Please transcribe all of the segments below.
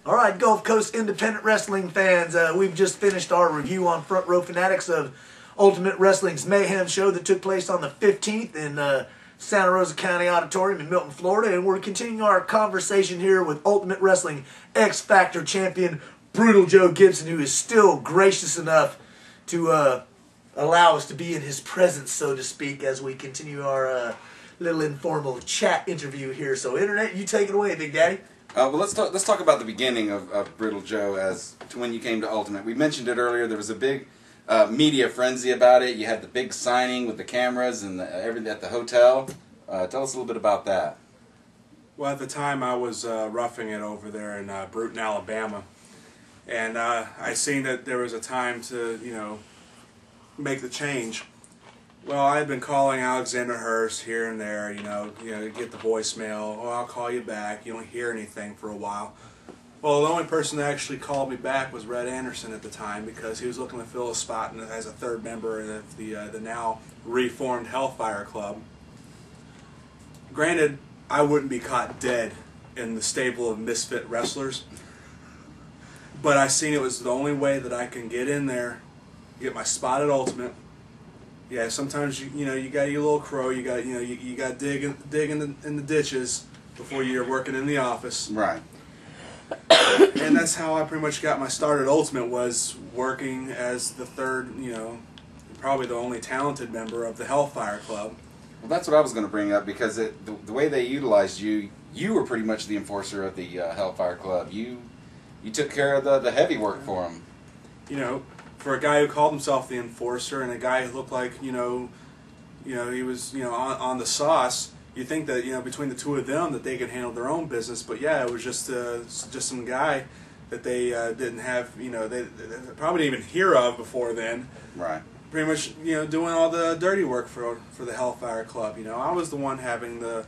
All right, Gulf Coast independent wrestling fans, we've just finished our review on Front Row Fanatics of Ultimate Wrestling's Mayhem show that took place on the 15th in Santa Rosa County Auditorium in Milton, Florida, and we're continuing our conversation here with Ultimate Wrestling X Factor champion Brutal Joe Gibson, who is still gracious enough to allow us to be in his presence, so to speak, as we continue our little informal chat interview here. So, Internet, you take it away, Big Daddy. Well, let's talk about the beginning of Brutal Joe as to when you came to Ultimate. We mentioned it earlier. There was a big media frenzy about it. You had the big signing with the cameras and everything at the hotel. Tell us a little bit about that. Well, at the time I was roughing it over there in Bruton, Alabama, and I seen that there was a time to make the change. Well, I had been calling Alexander Hurst here and there, get the voicemail. Oh, I'll call you back. You don't hear anything for a while. Well, the only person that actually called me back was Red Anderson at the time, because he was looking to fill a spot as a third member of the now reformed Hellfire Club. Granted, I wouldn't be caught dead in the stable of misfit wrestlers, but I seen it was the only way that I can get in there, get my spot at Ultimate. Yeah, sometimes you got your little crow. You got you got to dig in the ditches before you're working in the office. Right. And that's how I pretty much got my start at Ultimate, was working as the third, probably the only talented member of the Hellfire Club. Well, that's what I was going to bring up, because the way they utilized you, you were pretty much the enforcer of the Hellfire Club. You took care of the heavy work for them. For a guy who called himself the enforcer and a guy who looked like he was on the sauce, you think that between the two of them that they could handle their own business. But yeah, it was just some guy that they didn't have they probably didn't even hear of before then. Right. Pretty much doing all the dirty work for the Hellfire Club. I was the one having the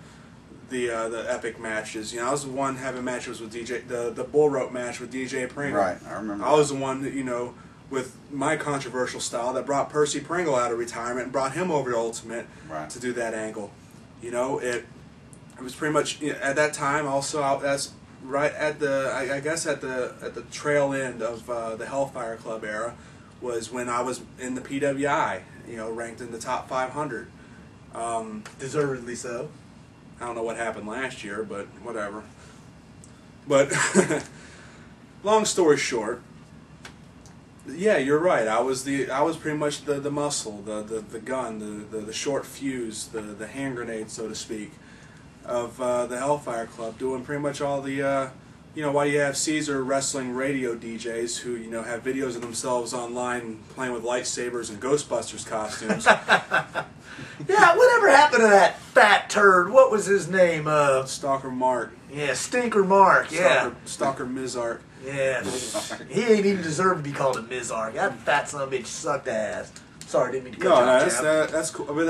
epic matches. I was the one having matches with DJ, the bull rope match with DJ Pringle. Right, I remember. I was the one that with my controversial style that brought Percy Pringle out of retirement and brought him over to Ultimate to do that angle. It was pretty much at that time. Also, that's right at I guess at the trail end of the Hellfire Club era was when I was in the PWI. Ranked in the top 500. Deservedly so. I don't know what happened last year, but whatever. But long story short. Yeah, you're right. I was pretty much the muscle, the gun, the short fuse, the hand grenade, so to speak, of the Hellfire Club, doing pretty much all the while you have Caesar wrestling radio DJs who have videos of themselves online playing with lightsabers and Ghostbusters costumes. Yeah, whatever happened to that fat turd? What was his name? Stalker Mark. Yeah, Stinker Mark. Yeah. Stalker Mizark. Yeah, he ain't even deserved to be called a Mizark. That fat son of a bitch sucked ass. Sorry, didn't mean to cut you off. That's cool. But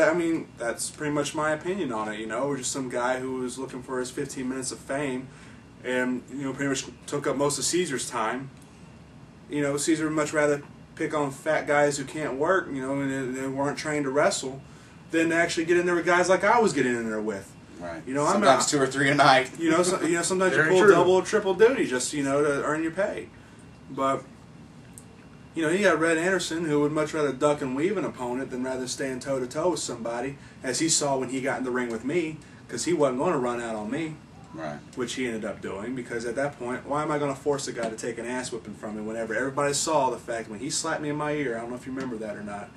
that's pretty much my opinion on it. We're just some guy who was looking for his 15 minutes of fame, and pretty much took up most of Caesar's time. Caesar would much rather pick on fat guys who can't work, and they weren't trained to wrestle, than to actually get in there with guys like I was getting in there with. Right. Sometimes 2 or 3 a night. Sometimes you pull double or triple duty just to earn your pay. But you got Red Anderson, who would much rather duck and weave an opponent than rather stand toe to toe with somebody, as he saw when he got in the ring with me, because he wasn't going to run out on me. Right. Which he ended up doing, because at that point, why am I going to force a guy to take an ass whipping from me whenever everybody saw the fact when he slapped me in my ear? I don't know if you remember that or not.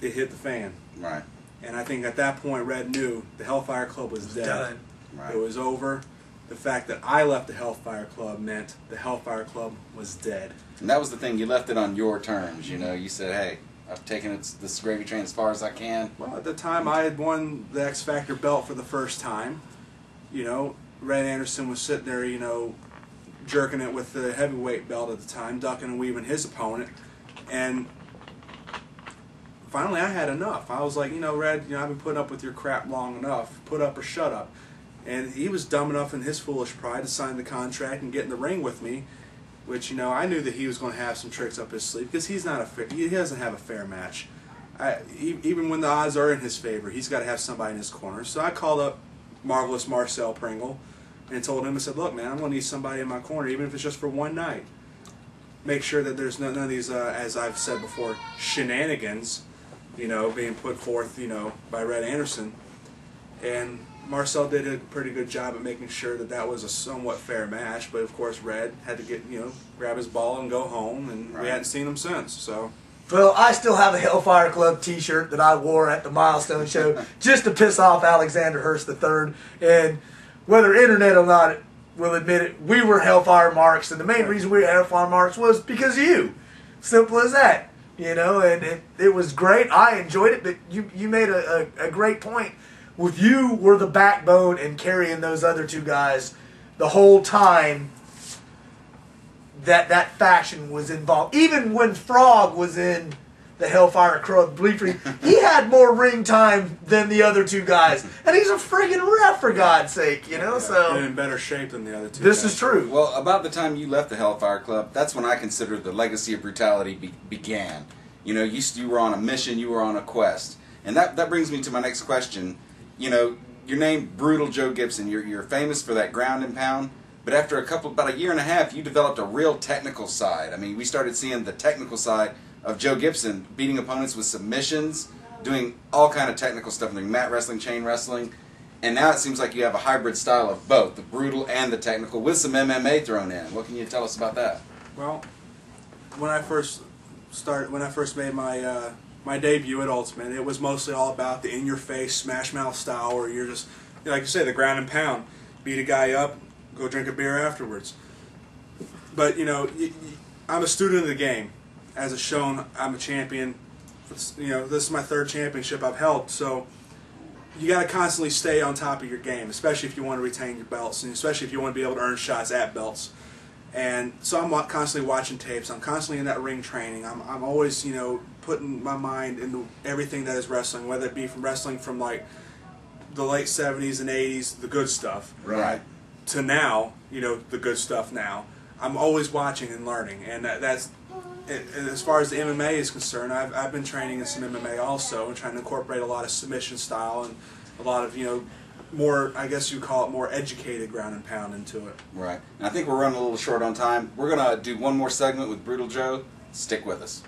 It hit the fan. Right. And I think at that point, Red knew the Hellfire Club was dead. Done. Right. It was over. The fact that I left the Hellfire Club meant the Hellfire Club was dead. And that was the thing. You left it on your terms. You said, "Hey, I've taken this gravy train as far as I can." Well, at the time, I had won the X Factor belt for the first time. Red Anderson was sitting there, jerking it with the heavyweight belt at the time, ducking and weaving his opponent, and finally, I had enough. I was like, Red, I've been putting up with your crap long enough. Put up or shut up. And he was dumb enough in his foolish pride to sign the contract and get in the ring with me, which, I knew that he was going to have some tricks up his sleeve, because he doesn't have a fair match. Even when the odds are in his favor, he's got to have somebody in his corner. So I called up Marvelous Marcel Pringle, and told him, I said, look, man, I'm going to need somebody in my corner, even if it's just for one night. Make sure that there's none of these, as I've said before, shenanigans, being put forth, by Red Anderson. And Marcel did a pretty good job at making sure that that was a somewhat fair match. But of course, Red had to get, grab his ball and go home, and we hadn't seen him since. So. Well, I still have a Hellfire Club T-shirt that I wore at the Milestone show just to piss off Alexander Hurst III. And whether internet or not will admit it, we were Hellfire Marks, and the main reason we were Hellfire Marks was because of you. Simple as that. And it was great. I enjoyed it, but you made a great point. With you were the backbone and carrying those other two guys the whole time that faction was involved. Even when Frog was in the Hellfire Club Bleachery, he had more ring time than the other two guys. And he's a friggin' ref, for God's sake, so... And in better shape than the other two This guys. is true. Well, about the time you left the Hellfire Club, that's when I consider the legacy of brutality began. You were on a mission, you were on a quest. And that brings me to my next question. Your name, Brutal Joe Gibson, you're famous for that ground and pound, but after about a year and a half, you developed a real technical side. I mean, we started seeing the technical side of Joe Gibson, beating opponents with submissions, doing all kind of technical stuff, doing mat wrestling, chain wrestling, and now it seems like you have a hybrid style of both, the brutal and the technical, with some MMA thrown in. What can you tell us about that? Well, when I first made my debut at Ultimate, it was mostly all about the in-your-face smash mouth style, where you're just, like you say, the ground and pound, beat a guy up, go drink a beer afterwards. But I'm a student of the game. As it's shown, I'm a champion. This is my third championship I've held, so you got to constantly stay on top of your game, especially if you want to retain your belts, and especially if you want to be able to earn shots at belts. And so I'm constantly watching tapes. I'm constantly in that ring training. I'm always, putting my mind into everything that is wrestling, whether it be from wrestling from like the late 70s and 80s, the good stuff, Right. to now, the good stuff now. I'm always watching and learning, and that's as far as the MMA is concerned. I've been training in some MMA also, and trying to incorporate a lot of submission style and a lot of more, I guess you call it, more educated ground and pound into it. Right. And I think we're running a little short on time. We're gonna do one more segment with Brutal Joe. Stick with us.